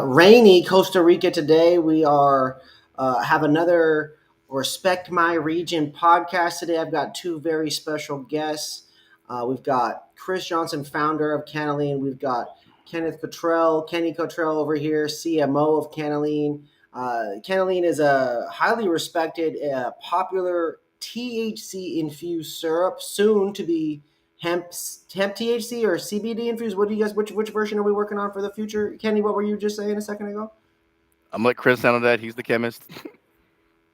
rainy Costa Rica today. We are have another Respect My Region podcast today. I've got two very special guests. We've got Chris Johnson, founder of Cannalean. We've got Kenny Cottrell over here, CMO of Cannalean. Cannalean is a highly respected, popular THC infused syrup, soon to be hemp THC or CBD infused. What do you guys? Which version are we working on for the future? Kenny, what were you just saying a second ago? I'm let Chris handle that. He's the chemist.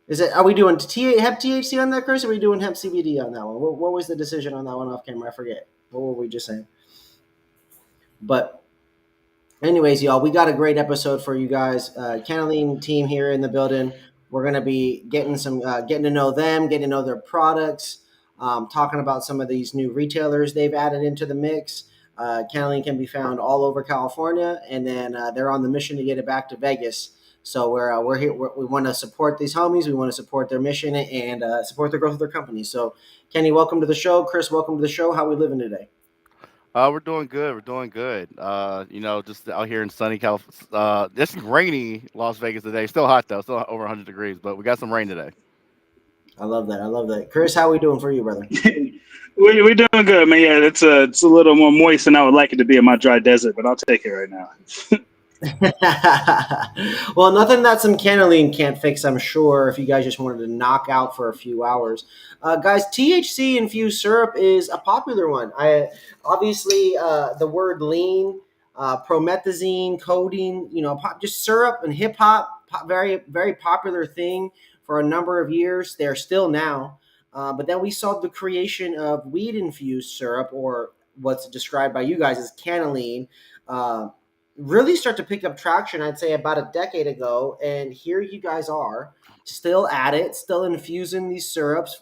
Is it? Are we doing hemp THC on that, Chris? Or are we doing hemp CBD on that one? What was the decision on that one off camera? I forget. What were we just saying? But anyways, y'all, we got a great episode for you guys. Cannalean team here in the building. We're gonna be getting to know them, getting to know their products, talking about some of these new retailers they've added into the mix. Cannalean can be found all over California, and then they're on the mission to get it back to Vegas. So we're here. We want to support these homies. We want to support their mission and support the growth of their company. So, Kenny, welcome to the show. Chris, welcome to the show. How we living today? We're doing good. We're doing good. Just out here in sunny California. It's rainy Las Vegas today. Still hot though. Still over 100 degrees, but we got some rain today. I love that. I love that. Chris, how we doing for you, brother? We're doing good, man. Yeah, it's a little more moist than I would like it to be in my dry desert, but I'll take it right now. Well, nothing that some Cannalean can't fix, I'm sure, if you guys just wanted to knock out for a few hours. Guys, THC infused syrup is a popular one. I obviously the word lean, promethazine, codeine, just syrup and hip hop, very very popular thing for a number of years. They're still now, but then we saw the creation of weed infused syrup, or what's described by you guys as Cannalean. Uh, really start to pick up traction, I'd say about a decade ago. And here you guys are still at it, still infusing these syrups.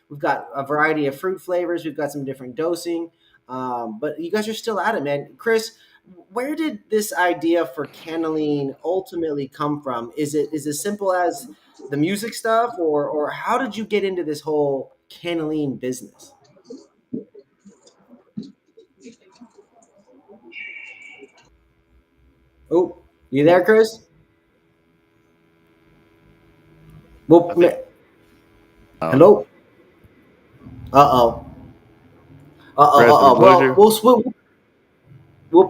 We've got a variety of fruit flavors. We've got some different dosing. But you guys are still at it, man. Chris, where did this idea for Cannalean ultimately come from? Is it as simple as the music stuff, or how did you get into this whole Cannalean business? Oh, you there, Chris? Well, I think. Um, hello. Uh oh. Uh oh. Chris, did we lose Well, you? we'll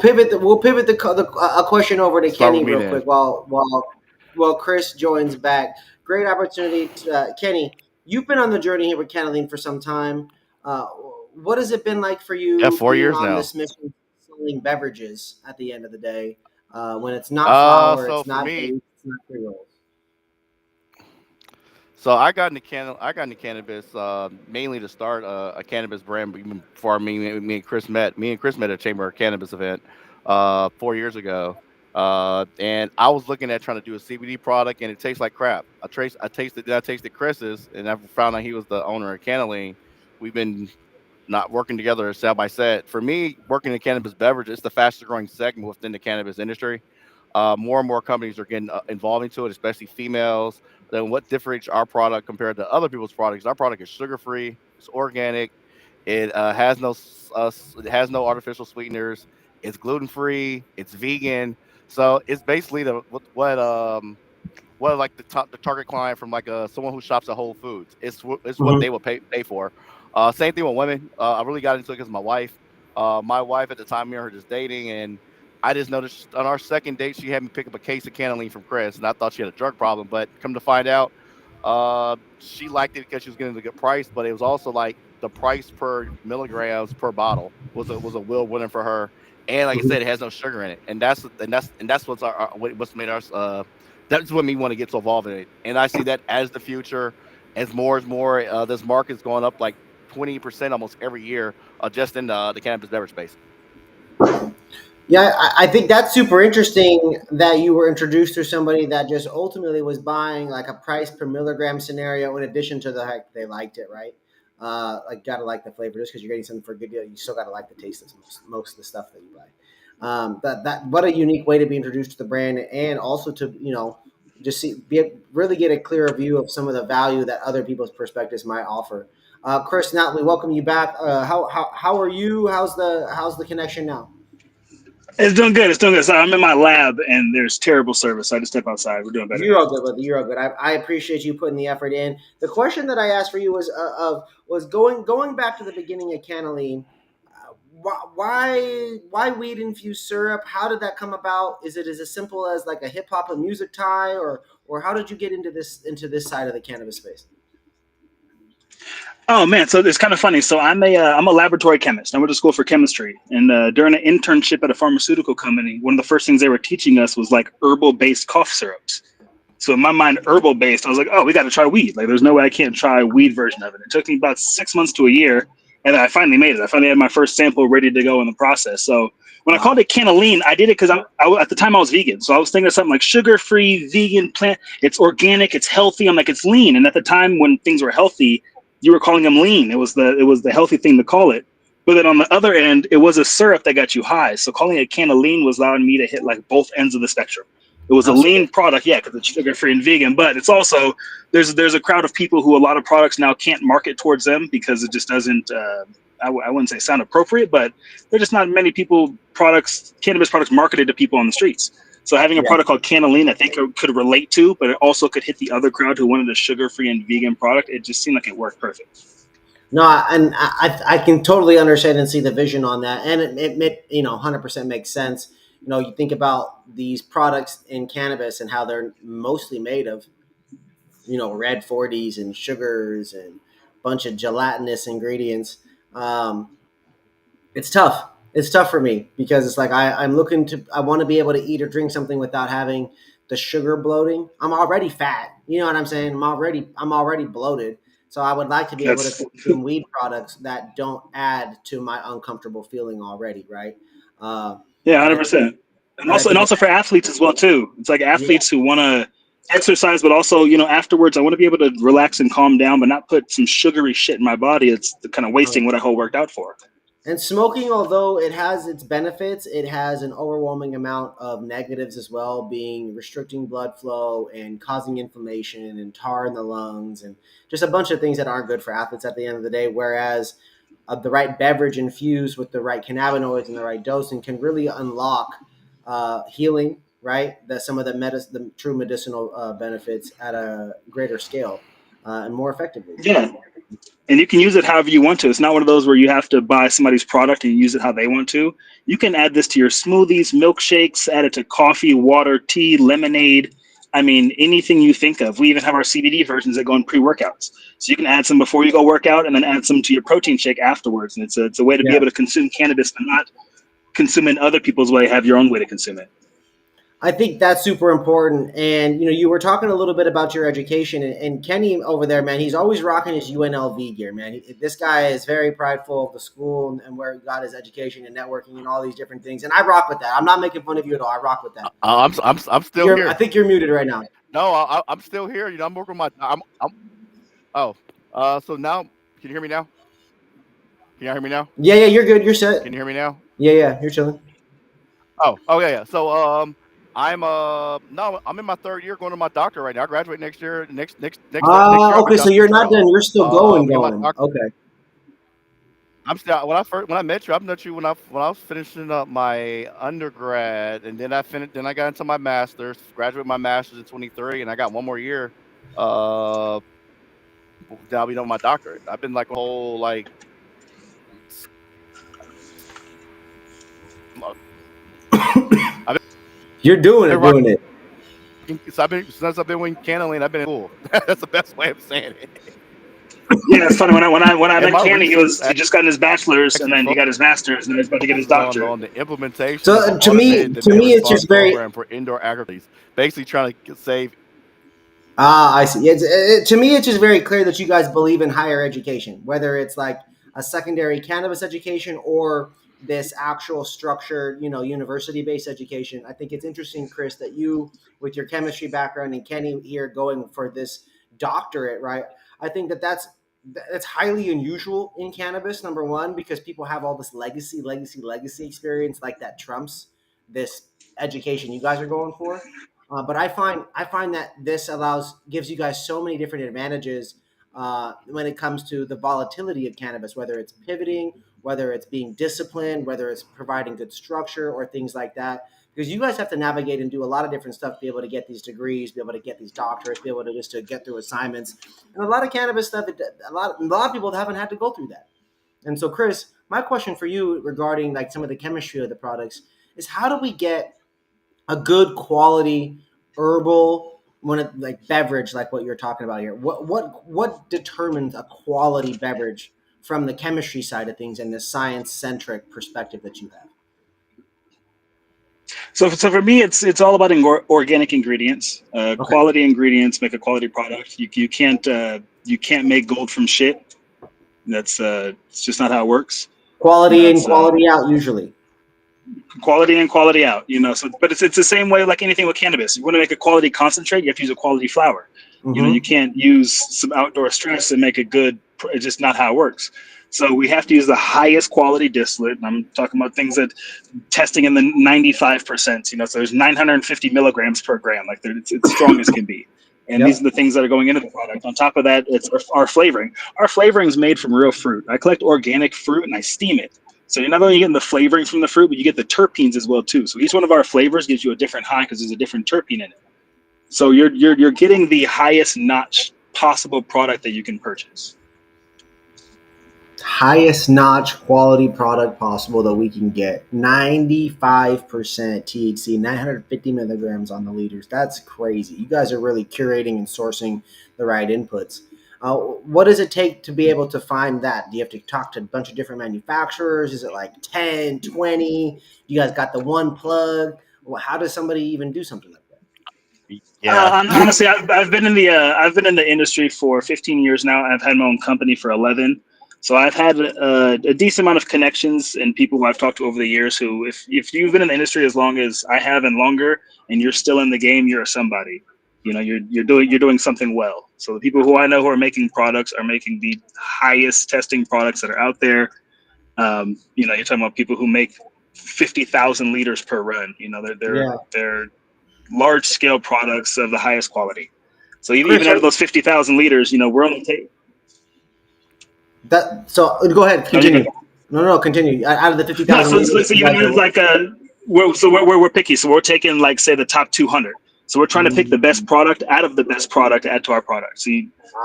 pivot a question over to Start with Kenny me real then. quick while Chris joins back. Great opportunity, Kenny. You've been on the journey here with Cannalean for some time. Uh, what has it been like for Yeah, you four being years on now. this mission, selling beverages at the end of the day, when it's not flour, So it's for not me, vape, it's not pre rolls. so I got into cannabis mainly to start a cannabis brand. But even before me and Chris met, at a Chamber of Cannabis event 4 years ago. And I was looking at trying to do a CBD product, and it tastes like crap. I tasted Chris's, and I found out he was the owner of Cannalean. We've been not working together side by side. For me, working in cannabis beverage, it's the fastest growing segment within the cannabis industry. More and more companies are getting involved into it, especially females. Then what differentiates our product compared to other people's products? Our product is sugar free, it's organic, it it has no artificial sweeteners, it's gluten free, it's vegan. So it's basically what like the target client from like someone who shops at Whole Foods. It's what Hmm. they will pay for. Same thing with women. I really got into it because my wife. My wife at the time, me and her just dating, and I just noticed on our second date she had me pick up a case of Cannalene from Chris, and I thought she had a drug problem. But come to find out, she liked it because she was getting a good price, but it was also like the price per milligrams per bottle was a real winner for her. And like I said, it has no sugar in it, and that's what's made us that's what me want to get so involved in it. And I see that as the future, as more, this market's going up like 20% almost every year, just in the cannabis beverage space. Yeah, I think that's super interesting that you were introduced to somebody that just ultimately was buying like a price per milligram scenario in addition to the heck they liked it, right? Like, gotta like the flavor just because you're getting something for a good deal. You still gotta like the taste of most of the stuff that you buy. That what a unique way to be introduced to the brand, and also to just really get a clearer view of some of the value that other people's perspectives might offer. Chris, now we welcome you back. How are you? How's the connection now? It's doing good. It's doing good. So I'm in my lab and there's terrible service. So I just step outside. We're doing better You're now. all good, brother. You're all good. I appreciate you putting the effort in. The question that I asked for you was going back to the beginning of Cannalean. Why weed infused syrup? How did that come about? Is it as simple as like a hip hop and music tie, or how did you get into this side of the cannabis space? Oh man, so it's kind of funny. So I'm a laboratory chemist. I went to school for chemistry, and during an internship at a pharmaceutical company, one of the first things they were teaching us was like herbal based cough syrups. So in my mind, herbal based, I was like, oh, we got to try weed. Like, there's no way I can't try a weed version of it. It took me about 6 months to a year, and then I finally made it. I finally had my first sample ready to go in the process. So when I called Wow. it Cannalean, I did it because at the time I was vegan. So I was thinking of something like sugar free, vegan, plant. It's organic, it's healthy. I'm like, it's lean. And at the time when things were healthy, you were calling them lean. It was the healthy thing to call it. But then on the other end, it was a syrup that got you high. So calling it Cannalean was allowing me to hit like both ends of the spectrum. It was a Absolutely. lean product, yeah, because it's sugar free and vegan. But it's also there's a crowd of people who a lot of products now can't market towards them because it just doesn't. I wouldn't say sound appropriate, but there's just not many cannabis products marketed to people on the streets. So having a Yeah. product called Cannalean that they could relate to, but it also could hit the other crowd who wanted a sugar free and vegan product, it just seemed like it worked perfect. No, and I can totally understand and see the vision on that, and it 100% makes sense. You think about these products in cannabis and how they're mostly made of red 40s and sugars and a bunch of gelatinous ingredients. Um, it's tough. It's tough for me because it's like I want to be able to eat or drink something without having the sugar bloating. I'm already fat. You know what I'm saying? I'm already bloated. So I would like to be able to That's consume weed products that don't add to my uncomfortable feeling already, right? Uh, Yeah, and 100%. And and I also and think also for athletes as well too. It's like yeah, athletes who want to exercise, but also afterwards I want to be able to relax and calm down, but not put some sugary shit in my body. It's kind of wasting what I whole worked out for. and smoking, although it has its benefits, it has an overwhelming amount of negatives as well, being restricting blood flow and causing inflammation and tar in the lungs and just a bunch of things that aren't good for athletes at the end of the day. Whereas the right beverage infused with the right cannabinoids and the right dosing can really unlock healing, right? That some of the true medicinal benefits at a greater scale and more effectively. Yeah, and you can use it however you want to. It's not one of those where you have to buy somebody's product and use it how they want to. You can add this to your smoothies, milkshakes, add it to coffee, water, tea, lemonade. I mean, anything you think of. We even have our CBD versions that go in pre-workouts. So you can add some before you go work out and then add some to your protein shake afterwards. And it's a way to be Yeah. able to consume cannabis but not consume it in other people's way, have your own way to consume it. I think that's super important. And you were talking a little bit about your education, and Kenny over there, man, he's always rocking his UNLV gear, man. This guy is very prideful of the school and where he got his education and networking and all these different things. And I rock with that. I'm not making fun of you at all. I rock with that. I'm still I here. think you're muted right now. No, I'm still here. I'm working my. I'm oh. So now, can you hear me now? Can you hear me now? Yeah, yeah, you're good. You're set. Can you hear me now? Yeah, yeah, you're chilling. Oh yeah, yeah. So I'm no, I'm in my third year going to my doctor right now. I graduate next year. Next year I'll be Okay. So done for you're not real. done. You're still going, Me and my going. doctor. Okay. I'm still when I met you. I met you when I was finishing up my undergrad, and then I finished. Then I got into my master's. Graduated my master's in 23, and I got one more year. Uh, then I'll be done with my doctorate. I've been like a whole like. I've You're doing been it, rocking. doing it. I've been since I've been with Cannalean. I've been in school. That's the best way of saying it. Yeah, it's funny. When I And met my Canny, he research was he just got his bachelor's and actually then he got his master's and then he's about to get his focuses doctorate. on the implementation So of an to me, automated to demand me, it's response just very program for indoor agriculture. Basically, trying to save. I see. To me, it's just very clear that you guys believe in higher education, whether it's like a secondary cannabis education or this actual structured, university-based education. I think it's interesting, Chris, that you, with your chemistry background, and Kenny here going for this doctorate, right? I think that's highly unusual in cannabis. Number one, because people have all this legacy experience, like that trumps this education you guys are going for. But I find that this gives you guys so many different advantages when it comes to the volatility of cannabis, whether it's pivoting whether it's being disciplined, whether it's providing good structure or things like that. Because you guys have to navigate and do a lot of different stuff to be able to get these degrees, be able to get these doctorates, be able to just to get through assignments, and a lot of cannabis stuff. A lot of people haven't had to go through that. And so, Chris, my question for you regarding like some of the chemistry of the products is, how do we get a good quality herbal like beverage like what you're talking about here? What determines a quality beverage from the chemistry side of things and the science centric perspective that you have? So for me, it's all about organic ingredients. Okay. Quality ingredients make a quality product. You can't make gold from shit. That's it's just not how it works. Quality in, It's quality out usually. quality in, quality out. So but it's the same way like anything with cannabis. You want to make a quality concentrate, you have to use a quality flower. You Mm-hmm. can't use some outdoor stress and make a good. It's just not how it works. So we have to use the highest quality distillate. And I'm talking about things that testing in the 95%. So there's 950 milligrams per gram. Like it's strong as can be. And these Yep. are the things that are going into the product. On top of that, it's our flavoring. Our flavoring is made from real fruit. I collect organic fruit and I steam it. So you're not only getting the flavoring from the fruit, but you get the terpenes as well too. So each one of our flavors gives you a different high because there's a different terpene in it. So you're getting the highest notch possible product that you can purchase. Highest notch quality product possible that we can get. 95% THC, 950 milligrams on the liters. That's crazy. You guys are really curating and sourcing the right inputs. What does it take to be able to find that? Do you have to talk to a bunch of different manufacturers? Is it like 10, 20? You guys got the one plug? Well, how does somebody even do something like that? Yeah. Honestly, I've been in the industry for 15 years now. I've had my own company for 11. So I've had a decent amount of connections and people who I've talked to over the years who, if you've been in the industry as long as I have and longer, and you're still in the game, you're somebody. You're doing something well. So the people who I know who are making products are making the highest testing products that are out there. You're talking about people who make 50,000 liters per run. Yeah. They're large scale products of the highest quality. So Chris, even out of those 50,000 liters, we're only taking. that so go ahead, No, you're good. continue. No, continue. Out of the No, 50,000 so, liters, so, so you even guys if are. it's like we're picky. So we're taking like say the top 200. So we're trying to pick the best product out of the best product to add to our product. So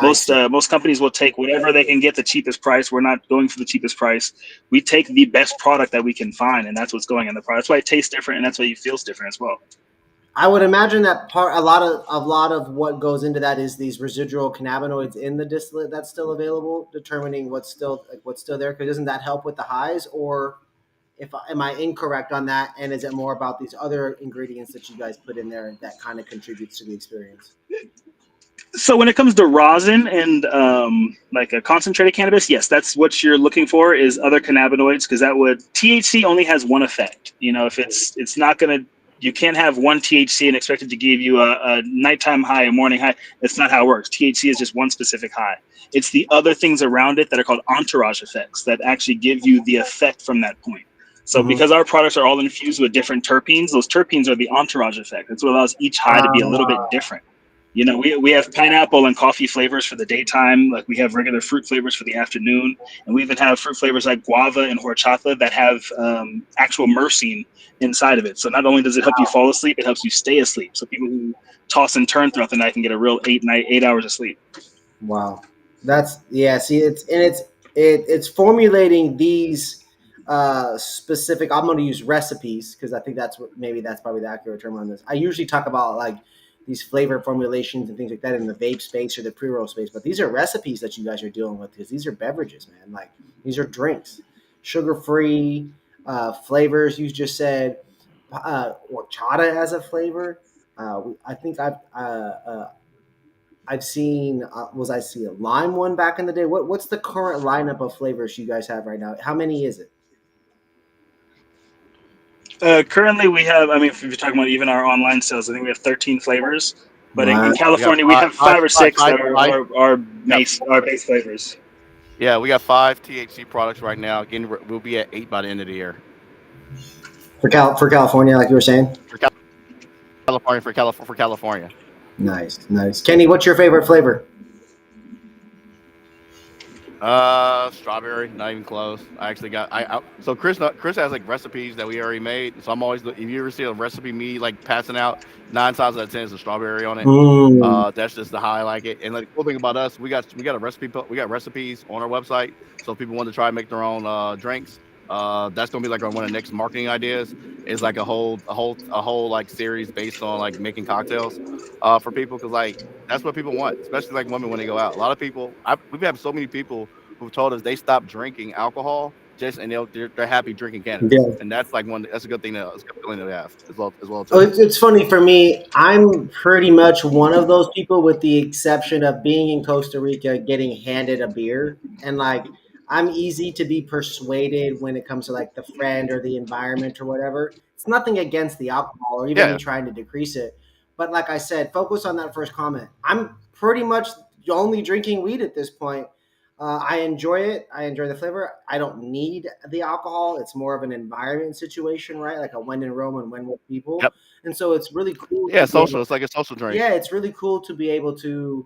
I see. most companies will take whatever they can get the cheapest price. We're not going for the cheapest price. We take the best product that we can find, and that's what's going in the product. That's why it tastes different, and that's why it feels different as well. I would imagine that a lot of what goes into that is these residual cannabinoids in the distillate that's still available, determining what's still there. Because doesn't that help with the highs? Or if am I incorrect on that? And is it more about these other ingredients that you guys put in there that kind of contributes to the experience? So when it comes to rosin and like a concentrated cannabis, yes, that's what you're looking for is other cannabinoids because THC only has one effect. If it's not gonna, you can't have one THC and expect it to give you a nighttime high, a morning high. That's not how it works. THC is just one specific high. It's the other things around it that are called entourage effects that actually give you the effect from that point. So Mm-hmm. because our products are all infused with different terpenes, those terpenes are the entourage effect. That's what allows each high to be a little bit different. We have pineapple and coffee flavors for the daytime, like we have regular fruit flavors for the afternoon, and we even have fruit flavors like guava and horchata that have actual myrcene inside of it. So not only does it help you fall asleep, it helps you stay asleep. So people who toss and turn throughout the night can get a real 8 hours of sleep. Wow, that's yeah. See, it's formulating these specific. I'm going to use recipes because I think that's probably the accurate term on this. I usually talk about like these flavor formulations and things like that in the vape space or the pre-roll space, but these are recipes that you guys are dealing with because these are beverages, man. Like these are drinks, sugar-free flavors. You just said horchata as a flavor. I think I've seen was I see a lime one back in the day. What's the current lineup of flavors you guys have right now? How many is it? Currently, we have. I mean, if you're talking about even our online sales, I think we have 13 flavors. But in What? We got California, we have five or six that are five. Yep. our base flavors. Yeah, we got 5 THC products right now. Again, we'll be at 8 by the end of the year. For California, like you were saying? For California. Nice, nice. Kenny, what's your favorite flavor? Strawberry, not even close. I actually got so Chris has like recipes that we already made. So I'm always if you ever see a recipe me like passing out, 9 times out of 10 is a strawberry on it. Mm. That's just the how I like it. And like the cool thing about us, we got a recipe we got recipes on our website. So if people want to try and make their own drinks, that's gonna be like one of the next marketing ideas. Is like a whole like series based on like making cocktails for people because like that's what people want, especially like women when they go out. A lot of people, we've had so many people who've told us they stopped drinking alcohol just and they're happy drinking cannabis, Yeah. and that's like that's a good thing. It's a good feeling to have as well Oh, too. it's funny for me. I'm pretty much one of those people, with the exception of being in Costa Rica, getting handed a beer, and like I'm easy to be persuaded when it comes to like the friend or the environment or whatever. It's nothing against the alcohol or even me Yeah. trying to decrease it, but like I said, focus on that first comment. I'm pretty much only drinking weed at this point. I enjoy it. I enjoy the flavor. I don't need the alcohol. It's more of an environment situation, right? Like a when in Rome and when with people. Yep. And so it's really cool Yeah. to be able Social. It's like a social drink. yeah, it's really cool to be able to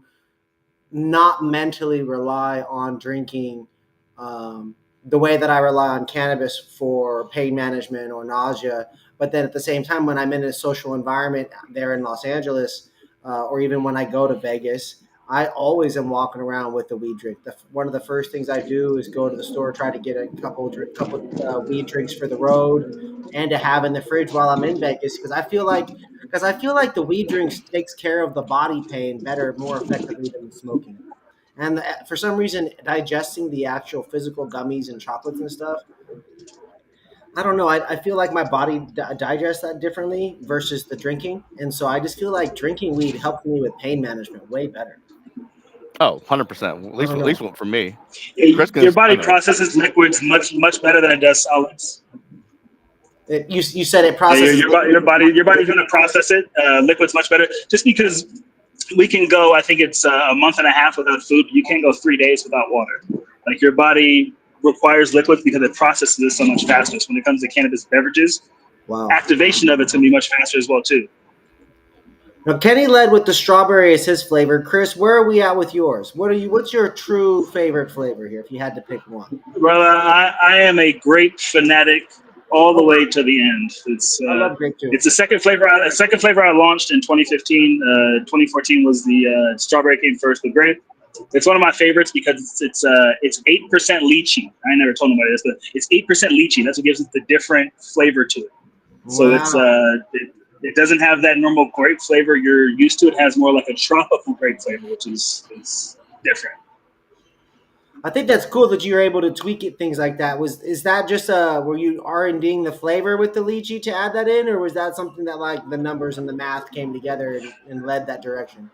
not mentally rely on drinking the way that I rely on cannabis for pain management or nausea. But then at the same time, when I'm in a social environment there in Los Angeles, or even when I go to Vegas, I always am walking around with a weed drink. One of the first things I do is go to the store, try to get a couple weed drinks for the road, and to have in the fridge while I'm in Vegas, because I feel like the weed drinks takes care of the body pain better, more effectively than the smoking. And for some reason, digesting the actual physical gummies and chocolates and stuff, I don't know. I feel like my body digests that differently versus the drinking. And so I just feel like drinking weed helps me with pain management way better. Oh, 100%. I don't At know. least one for me. Chris can Your body explain that. processes liquids much better than it does solids. You said it Yeah, processes liquid. your body's going to process it liquids much better. Just because we can go, I think it's a month and a half without food. But you can't go 3 days without water. Like your body requires liquids because it processes it so much faster. So when it comes to cannabis beverages, Wow. activation of it's going to be much faster as well too. Now Kenny led with the strawberry as his flavor. Chris, where are we at with yours? What's your true favorite flavor here if you had to pick one? Well, I am a grape fanatic all the Oh, way to the end. I love grape too. It's the second flavor. Second flavor I launched in 2015. 2014 was the strawberry came first, the grape. It's one of my favorites because it's 8% lychee. I never told nobody this, but it's 8% lychee. That's what gives it the different flavor to it. So Wow. it doesn't have that normal grape flavor you're used to. It has more like a tropical grape flavor, which is different. I think that's cool that you're able to tweak it, things like that. Is that just were you R and Ding the flavor with the lychee to add that in, or was that something that like the numbers and the math came together and led that direction?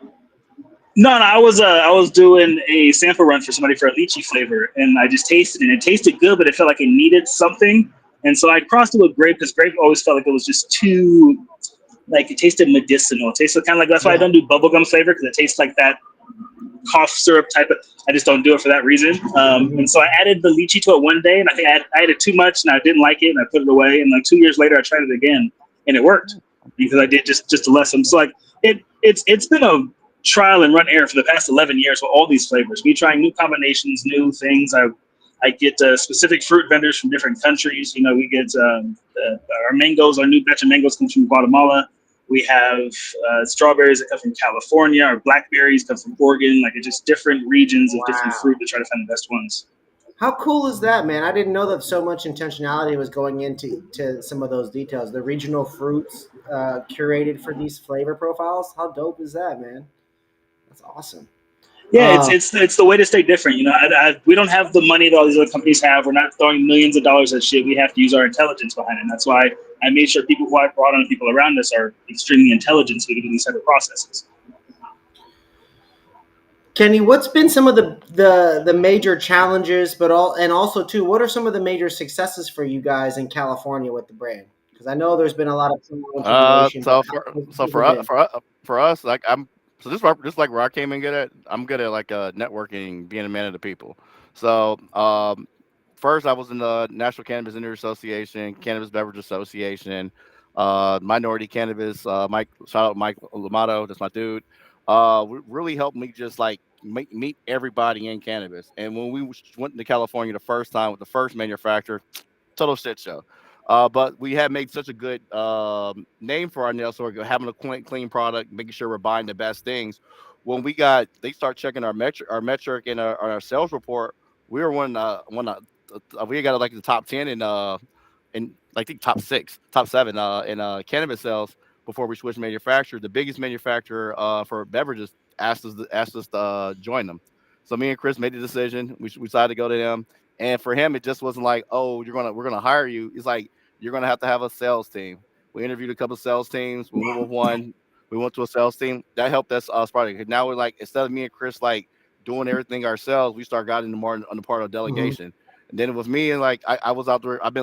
No, I was doing a sample run for somebody for a lychee flavor, and I just tasted it. And it tasted good, but it felt like it needed something, and so I crossed it with grape because grape always felt like it was just too like it tasted medicinal. It tasted kind of like that's why I Yeah. don't do bubblegum flavor because it tastes like that cough syrup type of. I just don't do it for that reason. Mhm. And so I added the lychee to it one day, and I think I added too much, and I didn't like it, and I put it away. And like 2 years later, I tried it again, and it worked because I did just a lesson. So like it's been a trial and run error for the past 11 years with all these flavors. We trying new combinations, new things. I get specific fruit vendors from different countries. You know, we get our mangoes. Our new batch of mangoes comes from Guatemala. We have strawberries that come from California. Our blackberries come from Oregon. Like it's just different regions of different Wow. fruit to try to find the best ones. How cool is that, man? I didn't know that so much intentionality was going into some of those details. The regional fruits curated for these flavor profiles. How dope is that, man? That's awesome. Yeah, Uh, it's the way to stay different. You know, we don't have the money that all these other companies have. We're not throwing millions of dollars at shit. We have to use our intelligence behind it. And that's why I made sure people who I brought on, people around us, are extremely intelligent so we can do these type of processes. Kenny, what's been some of the major challenges, but also too, what are some of the major successes for you guys in California with the brand? Because I know there's been a lot of trial and tribulation, but So what's it been? for us, like this like where I came in good at. I'm good at like networking, being a man of the people. So first I was in the National Cannabis Industry Association, Cannabis Beverage Association, Minority Cannabis. Mike, shout out Mike Lamato, that's my dude. Really helped me just like meet everybody in cannabis. And when we went to California the first time with the first manufacturer, total shit show. But we had made such a good name for our nail store, having a clean product, making sure we're buying the best things. When they start checking our metric and our sales report. We were we got like the top 10 in I think top six, top seven in cannabis sales before we switched manufacturer. The biggest manufacturer for beverages asked us to join them. So me and Chris made the decision. We decided to go to them. And for him, it just wasn't like, oh, we're gonna hire you. It's like you're gonna have a sales team. We interviewed a couple of sales teams. We went with one. We went to a sales team that helped us probably. 'Cause now we're like, instead of me and Chris like doing everything ourselves, we start getting more on the part of Hmm. delegation. And then it was me and like I was out there. I've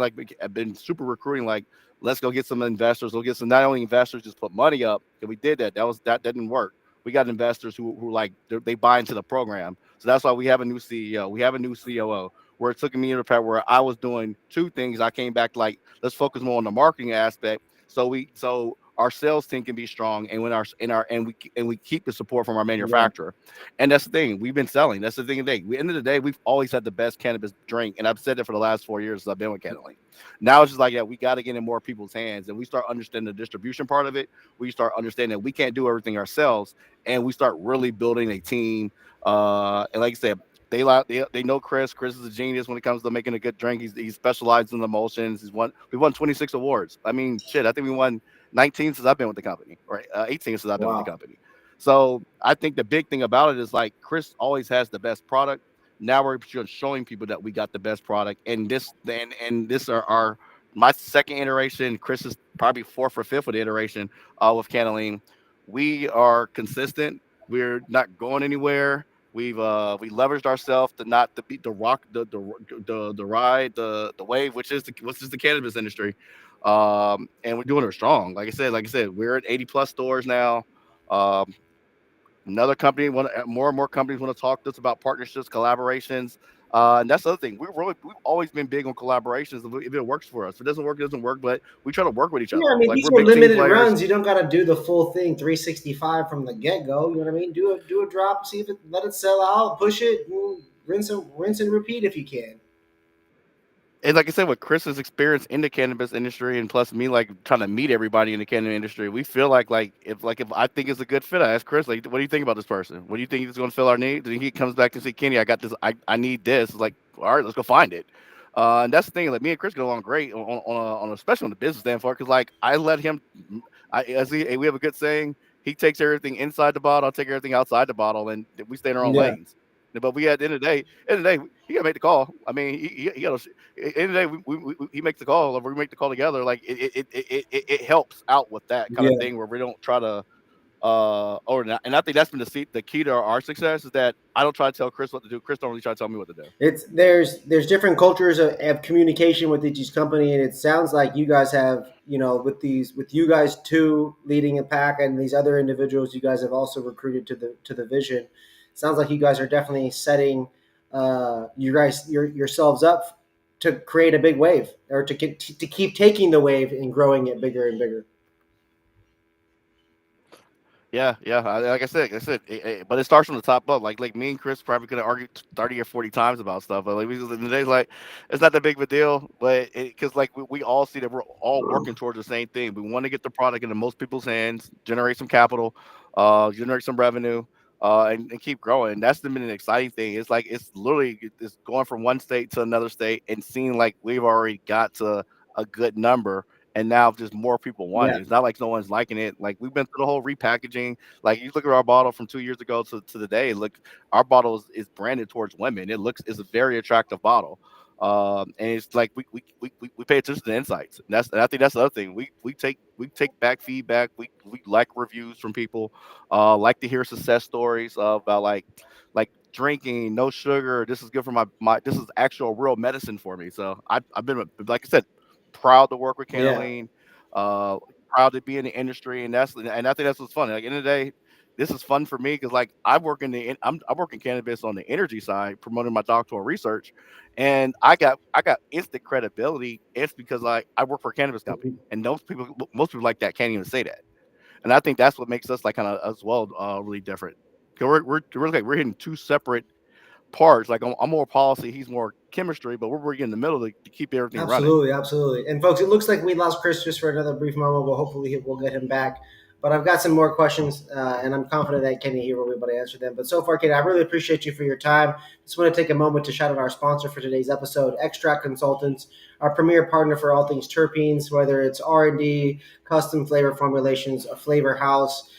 been super recruiting. Like, let's go get some investors. We'll get some not only investors just put money up. And we did that. That didn't work. We got investors who like they buy into the program. So that's why we have a new CEO. We have a new COO. Where it took me to the part where I was doing two things. I came back like, let's focus more on the marketing aspect. So our sales team can be strong, and when we keep the support from our Yeah. manufacturer. And that's the thing we've been selling. That's the thing. End of the day, we've always had the best cannabis drink, and I've said that for the last 4 years since I've been with Cannalean. Now it's just like, yeah, we got to get in more people's hands, and we start understanding the distribution part of it. We start understanding that we can't do everything ourselves, and we start really building a team. And like I said, they know Chris. Chris is a genius when it comes to making a good drink. He's specialized in emulsions. We won 26 awards. I mean, shit, I think we won 19 since I've been with the company, or 18 since I've been with the Wow. company. So I think the big thing about it is like Chris always has the best product. Now we're showing people that we got the best product, and this are our my second iteration. Chris is probably fourth or fifth of the iteration with Cannalean. We are consistent. We're not going anywhere. We leveraged ourselves to not to beat the rock the ride the wave, which is the cannabis industry, and we're doing it strong. Like I said, we're at 80 plus stores now. Um, Another company, more and more companies want to talk to us about partnerships, collaborations, and that's the other thing. We've always been big on collaborations. If it works for us, if it doesn't work, it doesn't work. But we try to work with each Yeah, I other. mean Like these we're are big team limited players. runs. You don't got to do the full thing 365 from the get go. You know what I mean? Do a drop, see if it let it sell out, push it, rinse and repeat if you can. And like I said, with Chris's experience in the cannabis industry, and plus me like trying to meet everybody in the cannabis industry, we feel like if I think it's a good fit, I ask Chris, like, what do you think about this person? What do you think is going to fill our needs? And he comes back and say, Kenny, I got this. I need this. It's like, all right, let's go find it. And that's the thing. Like me and Chris get along great especially on the business standpoint, because like I let him. We have a good saying. He takes everything inside the bottle. I take everything outside the bottle, and we stay in our own Yeah. lanes. But we at the end of the day, he got to make the call. I mean, he got to at the end of the day, he makes the call, or we make the call together. Like it helps out with that kind of Yeah. thing where we don't try to or not. And I think that's been the key to our success is that I don't try to tell Chris what to do. Chris don't really try to tell me what to do. It's there's different cultures of communication with each company, and it sounds like you guys have, with you guys two leading a pack and these other individuals you guys have also recruited to the vision. Sounds like you guys are definitely setting yourselves up to create a big wave, or to keep taking the wave and growing it bigger and bigger. Yeah, yeah. Like I said, but it starts from the top up. Like me and Chris probably could have argued 30 or 40 times about stuff, but like we just in the days like it's not that big of a deal. But because like we all see that we're all working towards the same thing. We want to get the product into most people's hands, generate some capital, generate some revenue, and keep growing. That's been an exciting thing. It's like it's literally it's going from one state to another state and seeing like we've already got to a good number and now just more people want Yeah. it. It's not like no one's liking it. Like we've been through the whole repackaging. Like you look at our bottle from 2 years ago to the day. Look, our bottle is branded towards women. It's a very attractive bottle. And it's like we pay attention to the insights. And I think that's the other thing. We take back feedback. We like reviews from people. Like to hear success stories about like drinking no sugar. This is good for my. This is actual real medicine for me. So I've been like I said proud to work with Yeah. Cannalean, uh, proud to be in the industry, and I think that's what's fun. Like, at the end of the day, this is fun for me because like I work in cannabis on the energy side, promoting my doctoral research, and I got instant credibility. It's because like I work for a cannabis company, and most people like that can't even say that, and I think that's what makes us like kind of as well really different. 'Cause we're hitting two separate parts. Like I'm more policy, he's more chemistry, but we're working in the middle to keep everything running. Absolutely, absolutely. And folks, it looks like we lost Chris just for another brief moment. Well, hopefully we'll get him back. But I've got some more questions, and I'm confident that Kenny here will be able to answer them. But so far, Kenny, I really appreciate you for your time. Just want to take a moment to shout out our sponsor for today's episode, Extract Consultants, our premier partner for all things terpenes, whether it's R&D, custom flavor formulations, a flavor house.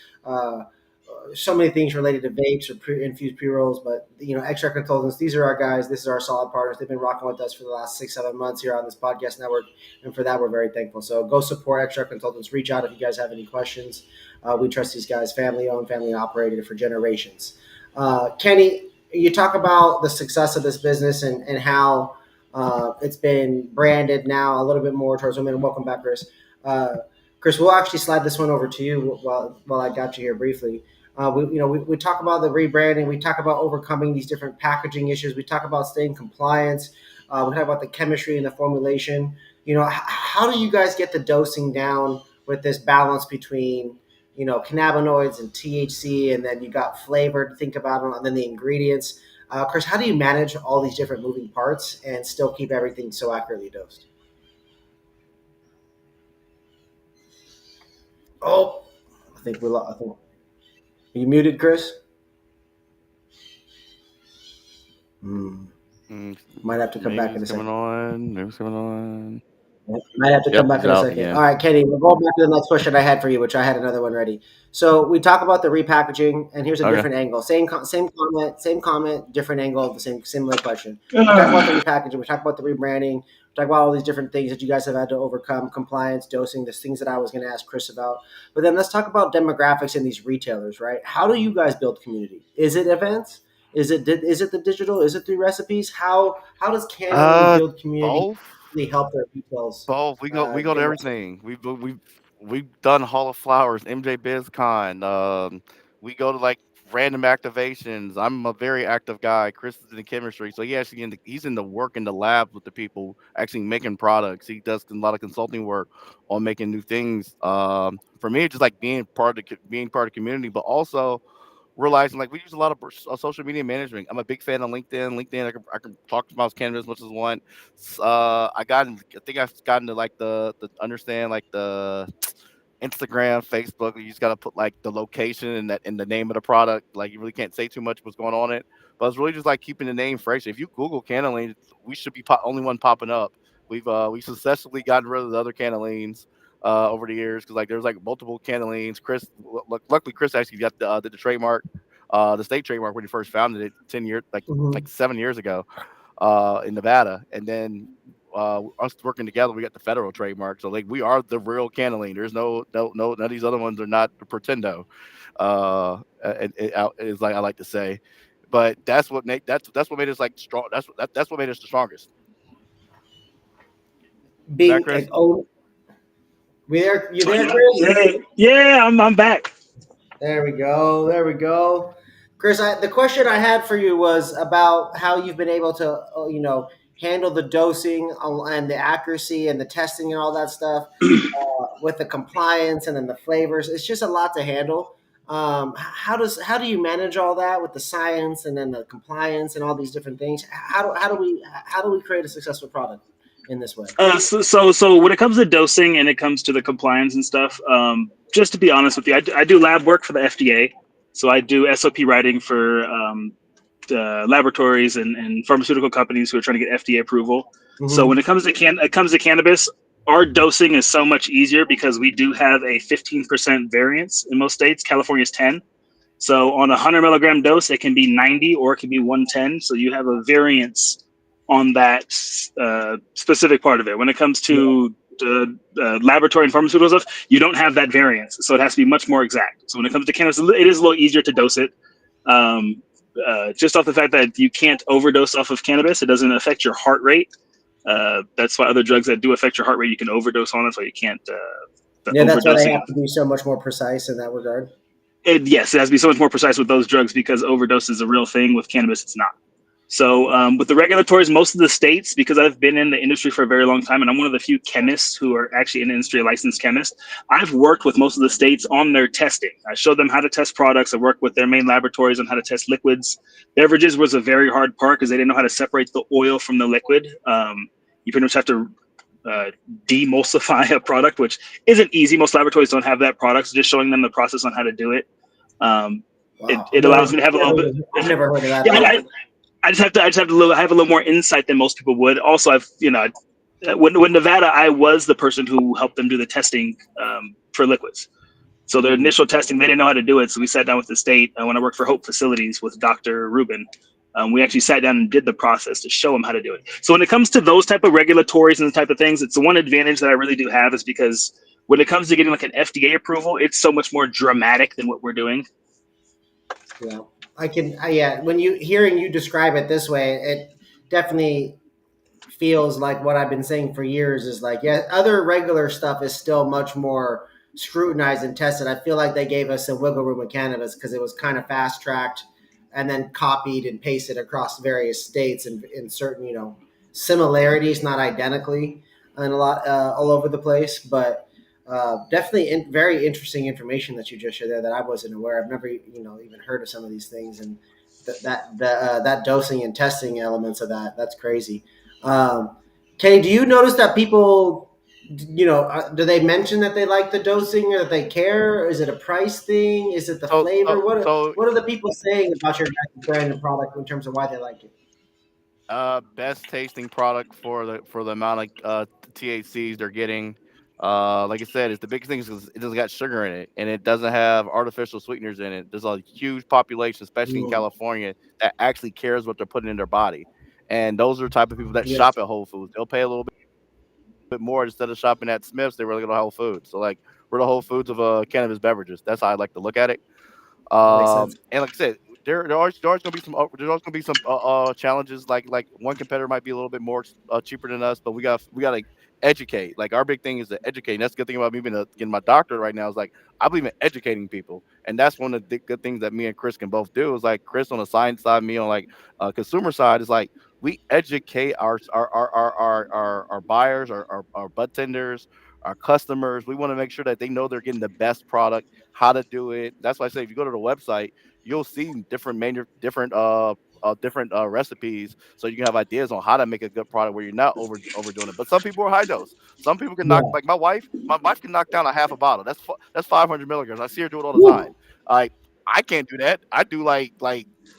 So many things related to vapes or infused pre-rolls, but Extract Consultants, these are our guys. This is our solid partners. They've been rocking with us for the last 6-7 months here on this podcast network, and for that we're very thankful. So go support Extract Consultants. Reach out if you guys have any questions. We trust these guys, family owned, family operated for generations. Kenny, you talk about the success of this business and how it's been branded now a little bit more towards women. And welcome back, Chris. Chris, we'll actually slide this one over to you while I got you here briefly. We talk about the rebranding. We talk about overcoming these different packaging issues. We talk about staying compliance. We talk about the chemistry and the formulation. How do you guys get the dosing down with this balance between, cannabinoids and THC, and then you got flavor to think about, and then the ingredients. Chris, how do you manage all these different moving parts and still keep everything so accurately dosed? Oh, I think we're. I think. Are you muted, Chris? Might have to come back in a second. Maybe coming on. Might have to come back in a second. Again. All right, Kenny, we'll go back to the next question I had for you, which I had another one ready. So we talk about the repackaging, and here's a different angle. Same comment, different angle of the similar question. We talk about the repackaging. We talk about the rebranding. We talk about all these different things that you guys have had to overcome, compliance, dosing, the things that I was going to ask Chris about. But then let's talk about demographics in these retailers, right? How do you guys build community? Is it events? Is it the digital? Is it through recipes? How does Cannalean build community? Both. They help their retails. Both. We go to everything. We've done Hall of Flowers, MJ BizCon. We go to like random activations. I'm a very active guy. Chris is in chemistry, so he's in the work in the lab with the people actually making products. He does a lot of consulting work on making new things. For me, it's just like being part of the community, but also realizing like we use a lot of social media management. I'm a big fan of LinkedIn. I can talk about cannabis as much as I want. I think I've gotten to like the understand like the Instagram, Facebook. You just got to put like the location and the name of the product. Like you really can't say too much what's going on it. But it's really just like keeping the name fresh. If you Google Cannalean, we should be only one popping up. We successfully gotten rid of the other Cannaleans over the years because like there's like multiple Cannaleans. Luckily Chris actually got the trademark, the state trademark when he first founded it 10 years, like 7 years ago, in Nevada, and then us working together, we got the federal trademark. So like we are the real Cannalean. There's no none of these other ones are not the pretendo. It's like I like to say, but that's what made us like strong. That's what made us the strongest. Being you there, Chris? Yeah, I'm back. There we go. Chris, the question I had for you was about how you've been able to, handle the dosing and the accuracy and the testing and all that stuff with the compliance and then the flavors. It's just a lot to handle. How do you manage all that with the science and then the compliance and all these different things? How do we create a successful product in this way? So when it comes to dosing and it comes to the compliance and stuff, just to be honest with you, I do lab work for the FDA. So I do SOP writing for laboratories and pharmaceutical companies who are trying to get FDA approval. Mm-hmm. So when it comes to cannabis, our dosing is so much easier because we do have a 15% variance in most states. California's 10. So on a 100 milligram dose, it can be 90 or it can be 110. So you have a variance on that specific part of it. When it comes to laboratory and pharmaceutical stuff, you don't have that variance. So it has to be much more exact. So when it comes to cannabis, it is a little easier to dose it. Just off the fact that you can't overdose off of cannabis. It doesn't affect your heart rate. That's why other drugs that do affect your heart rate, you can overdose on it, so you can't. That's why they have to be so much more precise in that regard. Yes, it has to be so much more precise with those drugs because overdose is a real thing. With cannabis, it's not. So with the regulatories, most of the states, because I've been in the industry for a very long time, and I'm one of the few chemists who are actually in the industry, a licensed chemist, I've worked with most of the states on their testing. I showed them how to test products. I worked with their main laboratories on how to test liquids. Beverages was a very hard part because they didn't know how to separate the oil from the liquid. You pretty much have to demulsify a product, which isn't easy. Most laboratories don't have that product. So just showing them the process on how to do it. Wow, It allows me to have a little bit. I've never heard of that Yeah, at all. I just have I have a little more insight than most people would. Also, when Nevada, I was the person who helped them do the testing for liquids. So their initial testing, they didn't know how to do it. So we sat down with the state when I worked for Hope Facilities with Dr. Rubin. We actually sat down and did the process to show them how to do it. So when it comes to those type of regulatories and the type of things, it's the one advantage that I really do have is because when it comes to getting like an FDA approval, it's so much more dramatic than what we're doing. Yeah, yeah, when hearing you describe it this way, it definitely feels like what I've been saying for years is like, yeah, other regular stuff is still much more scrutinized and tested. I feel like they gave us a wiggle room with cannabis because it was kind of fast tracked and then copied and pasted across various states and in certain, similarities, not identically, and a lot all over the place. But definitely very interesting information that you just shared there that I wasn't aware. I've never, even heard of some of these things, and that dosing and testing elements of that's crazy. Kay, do you notice that people, do they mention that they like the dosing or that they care? Or is it a price thing? Is it the So, flavor? so What are the people saying about your guys' brand and product in terms of why they like it? best tasting product for the amount of THCs they're getting. Like I said, it's the biggest thing is it doesn't got sugar in it and it doesn't have artificial sweeteners in it. There's a huge population, especially in Mm, California, that actually cares what they're putting in their body. And those are the type of people that yes, shop at Whole Foods. They'll pay a little bit more instead of shopping at Smith's. They really go to Whole Foods. So like we're the Whole Foods of cannabis beverages. That's how I like to look at it. that makes sense. And like I said, there are going to be some there's always going to be some challenges. Like one competitor might be a little bit more cheaper than us, but we got to educate. Like our big thing is to educate. And that's the good thing about me getting my doctorate right now is like I believe in educating people, and that's one of the good things that me and Chris can both do. Is like Chris on the science side, me on like consumer side is like we educate our buyers, our bud tenders, our customers. We want to make sure that they know they're getting the best product, how to do it. That's why I say if you go to the website, you'll see different recipes, so you can have ideas on how to make a good product where you're not overdoing it. But some people are high dose. Some people can knock Yeah. like my wife. My wife can knock down a half a bottle. That's 500 milligrams. I see her do it all the Woo. time. Like I can't do that. I do like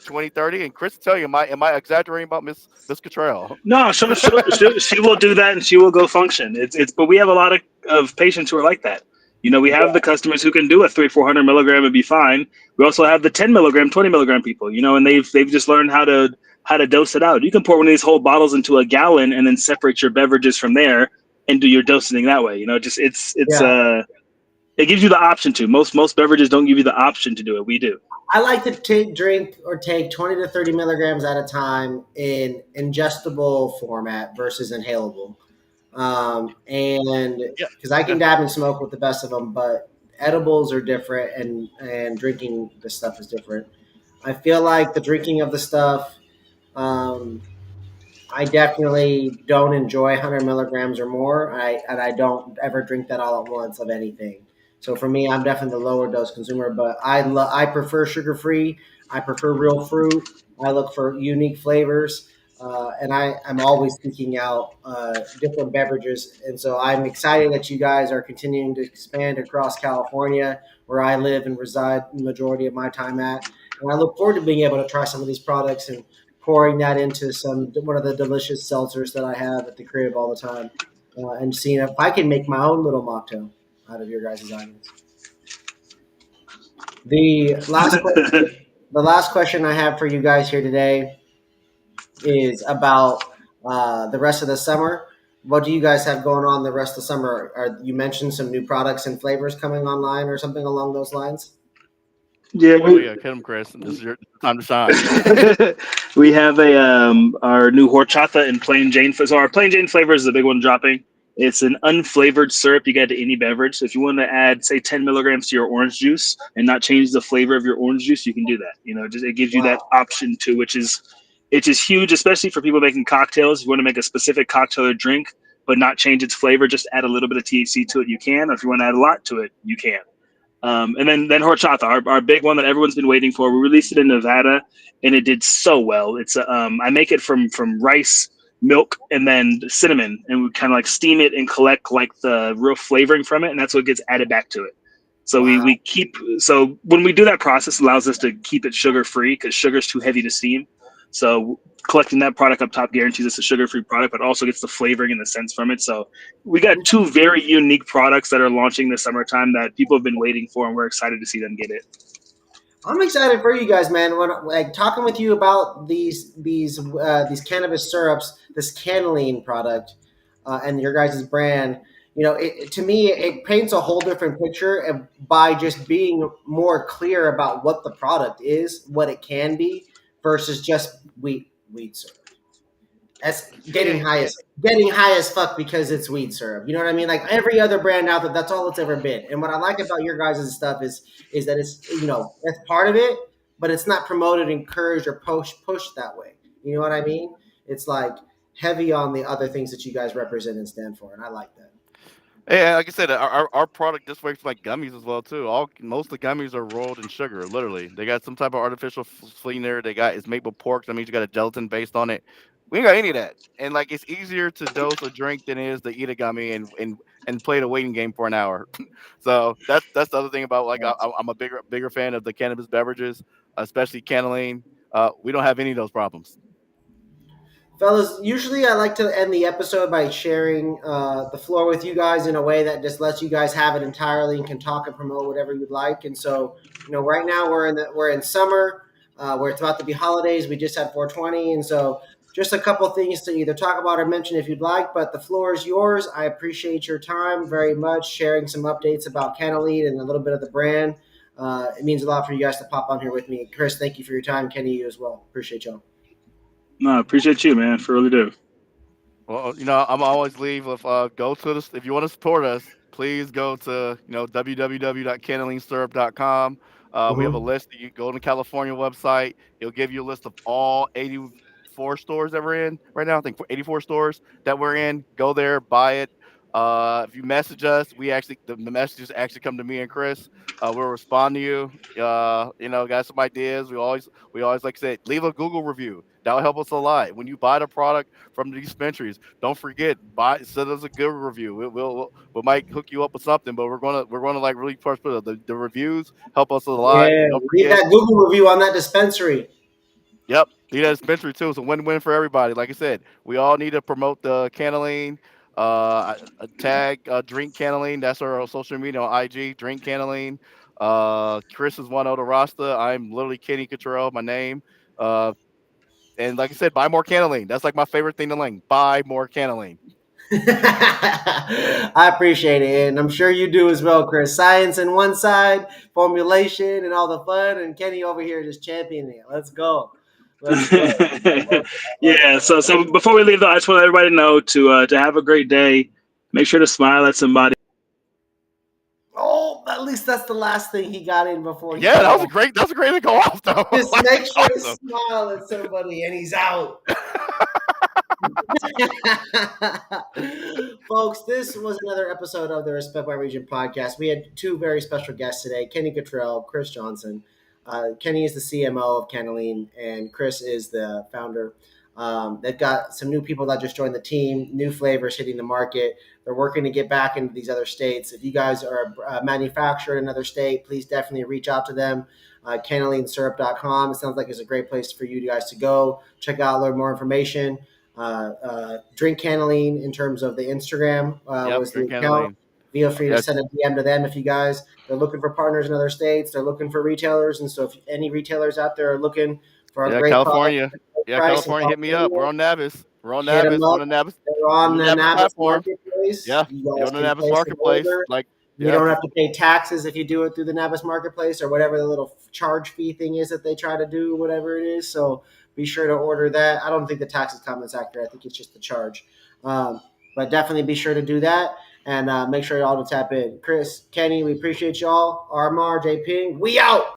20, 30. And Chris will tell you, am I exaggerating about Miss Cottrell? No, she will do that and she will go function. But we have a lot of patients who are like that. We have the customers who can do a 300-400 milligram and be fine. We also have the 10 milligram, 20 milligram people, and they've just learned how to dose it out. You can pour one of these whole bottles into a gallon and then separate your beverages from there and do your dosing that way. Just Yeah. it gives you the option to. Most beverages don't give you the option to do it. We do. I like to take 20 to 30 milligrams at a time in ingestible format versus inhalable. And Yeah, because I can yeah. dab and smoke with the best of them, but edibles are different and drinking the stuff is different. I feel like the drinking of the stuff, um, I definitely don't enjoy 100 milligrams or more. I don't ever drink that all at once of anything. So for me, I'm definitely the lower dose consumer. But I prefer sugar free. I prefer real fruit. I look for unique flavors, and I'm always seeking out different beverages. And so I'm excited that you guys are continuing to expand across California, where I live and reside the majority of my time at. And I look forward to being able to try some of these products and pouring that into one of the delicious seltzers that I have at the crib all the time, and seeing if I can make my own little mocktail out of your guys' items. The last que- the last question I have for you guys here today is about the rest of the summer. What do you guys have going on the rest of the summer? You mentioned some new products and flavors coming online or something along those lines? Yeah, Oh yeah, get him, Chris. This is your time to shine. we have our new horchata and plain Jane. So our plain Jane flavor is the big one dropping. It's an unflavored syrup you get to any beverage. So if you want to add, say, 10 milligrams to your orange juice and not change the flavor of your orange juice, you can do that. Just it gives you that Wow. option too, which is It's just huge, especially for people making cocktails. If you want to make a specific cocktail or drink, but not change its flavor, just add a little bit of THC to it, you can. Or if you want to add a lot to it, you can. And then horchata, our big one that everyone's been waiting for. We released it in Nevada, and it did so well. It's I make it from rice, milk, and then cinnamon, and we kind of like steam it and collect like the real flavoring from it, and that's what gets added back to it. So we, Wow. we keep so when we do that process, it allows us to keep it sugar free because sugar is too heavy to steam. So collecting that product up top guarantees it's a sugar free product, but also gets the flavoring and the sense from it. So we got two very unique products that are launching this summertime that people have been waiting for, and we're excited to see them get it. I'm excited for you guys, man. When like talking with you about these cannabis syrups, this Cannalean product, and your guys' brand, to me it paints a whole different picture by just being more clear about what the product is, what it can be, versus just weed syrup. That's Yeah, yeah. getting high as fuck because it's weed syrup. You know what I mean? Like every other brand out there, that's all it's ever been. And what I like about your guys' stuff is that it's part of it, but it's not promoted, encouraged, or pushed that way. You know what I mean? It's like heavy on the other things that you guys represent and stand for, and I like that. Yeah, like I said, our product just works like gummies as well too. All most of the gummies are rolled in sugar. Literally, they got some type of artificial sweetener. They got it's made with pork. That means you got a gelatin based on it. We ain't got any of that. And like it's easier to dose a drink than it is to eat a gummy and play the waiting game for an hour. So that's the other thing about like I'm a bigger fan of the cannabis beverages, especially Cannalean. We don't have any of those problems. Fellas, usually I like to end the episode by sharing the floor with you guys in a way that just lets you guys have it entirely and can talk and promote whatever you'd like. And so, right now we're in summer, where it's about to be holidays. We just had 420, and so just a couple things to either talk about or mention if you'd like. But the floor is yours. I appreciate your time very much, sharing some updates about Cannalean and a little bit of the brand. It means a lot for you guys to pop on here with me. Chris, thank you for your time. Kenny, you as well. Appreciate y'all. No, I appreciate you, man. For really do. Well, I'm always leave with go to this if you want to support us, please go to www.cannaleansyrup.com. We have a Mhm. list. You go to the California website. It'll give you a list of all 84 stores that we're in right now. I think 84 stores that we're in. Go there, buy it. If you message us, the messages actually come to me and Chris. We'll respond to you. Got some ideas. We always like I said, leave a Google review. That'll help us a lot. When you buy the product from the dispensaries, don't forget, send us a good review. We might hook you up with something, but we're gonna like really push for the reviews help us a lot. Yeah, Don't leave forget. that Google review on that dispensary. Yep, need that dispensary too. It's a win-win for everybody. Like I said, we all need to promote the Cannalean. Tag Drink Cannalean. That's our social media on IG. Drink Cannalean. Chris is one Oda Rasta. I'm literally Kenny Cottrell, my name. Uh, and like I said, buy more Cannalean. That's like my favorite thing to link. Buy more Cannalean. I appreciate it, and I'm sure you do as well, Chris. Science on one side, formulation, and all the fun, and Kenny over here just championing it. Let's go, let's go. I love it. I love Yeah. So before we leave, though, I just want everybody to know to have a great day. Make sure to smile at somebody. Oh, at least that's the last thing he got in before he Yeah, got that was a off. great. That's a great to go off though. Just Like, make that's sure to awesome. smile at somebody, and he's out. Folks, this was another episode of the Respect My Region podcast. We had two very special guests today, Kenny Cottrell, Chris Johnson. Kenny is the CMO of Cannalean, and Chris is the founder. They've got some new people that just joined the team, new flavors hitting the market. They're working to get back into these other states. If you guys are a manufacturer in another state, please definitely reach out to them. Cannaleansyrup.com. It sounds like it's a great place for you guys to go. Check out, learn more information. Drink Cannalean in terms of the Instagram Yep, was the drink account. Cannalean. Feel free to Yeah, send a DM to them if you guys they're looking for partners in other states. They're looking for retailers, and so if any retailers out there are looking for a yeah, great product, California. at a great Yeah, price in California. Hit me up. We're California, on Navis. We're on hit them Navis. We're up. on the Navis. They're We're on on the the Navis Nabis platform. Marketplace. Yeah, You you're guys on the can Navis place an marketplace. order. Like, You yeah, don't have to pay taxes if you do it through the Nabis Marketplace or whatever the little charge fee thing is that they try to do, whatever it is. So be sure to order that. I don't think the taxes comment's accurate. I think it's just the charge. Um, but definitely be sure to do that and make sure y'all to tap in. Chris, Kenny, we appreciate y'all. Armar, J Ping, we out.